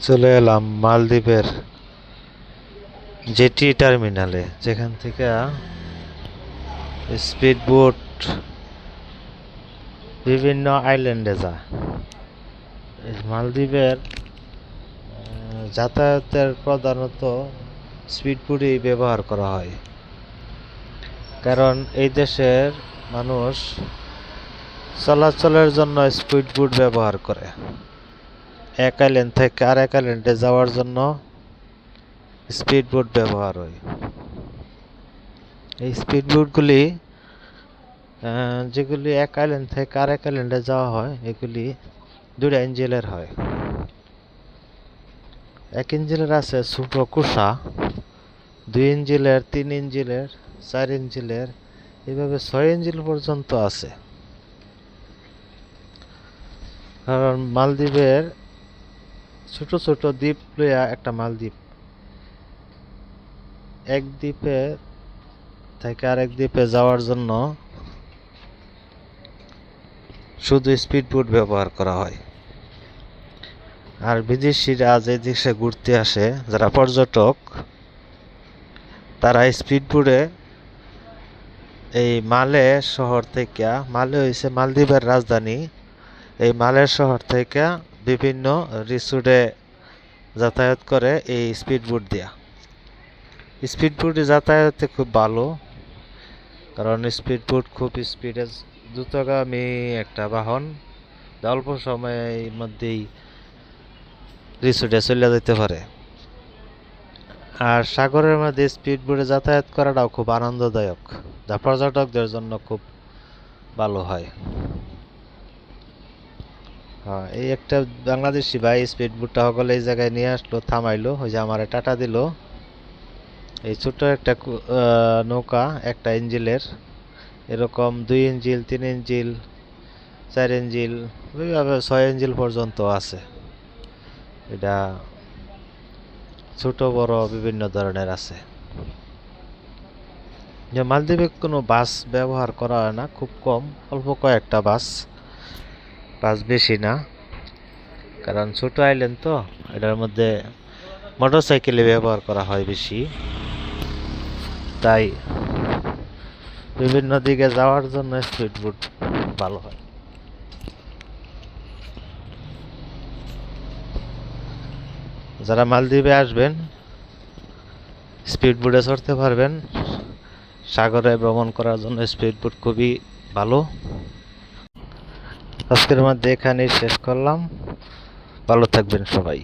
চলে এলাম মালদ্বীপের জেটি টার্মিনালে, যেখান থেকে স্পিড বোট বিভিন্ন আইল্যান্ডে যায়। মালদ্বীপের যাতায়াতের প্রধানত স্পিড বোটই ব্যবহার করা হয়, কারণ এই দেশের মানুষ চলাচলের জন্য স্পিড বোট ব্যবহার করে। এক আইল্যান্ড থেকে আরেক আইল্যান্ডে যাওয়ার জন্য স্পিড বোট ব্যবহার হয়। এই স্পিড বোটগুলি যেগুলি এক আইল্যান্ড থেকে আরেক আইল্যান্ডে যাওয়া হয়, এগুলি দুইটা ইঞ্জিনের হয়। এক ইঞ্জিনের আছে ছোট কুসা, 2 ইঞ্জিনের, 3 ইঞ্জিনের, 4 ইঞ্জিনের, এইভাবে 6 ইঞ্জিন পর্যন্ত আছে। কারণ মালদ্বীপের ছোট ছোট দ্বীপ লইয়া একটা মালদ্বীপ, এক দ্বীপে থেকে আরেক দ্বীপে যাওয়ার জন্য শুধু স্পিড বোট ব্যবহার করা হয়। আর বিদেশিরা যে দেশে ঘুরতে আসে, যারা পর্যটক, তারা স্পিড বোটে এই মালে শহর থেকে, মালে হয়েছে মালদ্বীপের রাজধানী, এই মালের শহর থেকে বিভিন্ন রিসোর্টে যাতায়াত করে এই স্পিড বোট দিয়া। স্পিড বোটে যাতায়াতে খুব ভালো, কারণ স্পিড বোট খুব স্পিডে দ্রুতগামী একটা বাহন, অল্প সময়ের মধ্যেই রিসোর্টে চলে যেতে পারে। আর সাগরের মধ্যে স্পিড বোটে যাতায়াত করাটাও খুব আনন্দদায়ক, যা পর্যটকদের জন্য খুব ভালো হয়। হ্যাঁ, এই একটা বাংলাদেশি ভাই স্পিড বোটটা সকলে এই জায়গায় নিয়ে আসলো, থামাইলো, ওই যে আমার টাটা দিল। এই ছোট্ট একটা নৌকা, একটা ইঞ্জিনের, এরকম 2 ইঞ্জিল, 3 ইঞ্জিল, 4 ইঞ্জিল, ওইভাবে 6 ইঞ্জিল পর্যন্ত আছে। এটা ছোট বড় বিভিন্ন ধরনের আছে। যে মালদ্বীপে কোনো বাস ব্যবহার করা হয় না, খুব কম, অল্প কয়েকটা বাস বেশি না, কারণ ছোট আইল্যান্ড তো, এটার মধ্যে মোটরসাইকেলে ব্যবহার করা হয় বেশি, তাই বিভিন্ন দিকে যাওয়ার জন্য স্পিড বোট ভালো হয়। যারা মালদ্বীপে আসবেন স্পিড বোটে চড়তে পারবেন। সাগরে ভ্রমণ করার জন্য স্পিড বোট খুবই ভালো। আজকের মধ্যে এখানেই শেষ করলাম। ভালো থাকবেন সবাই।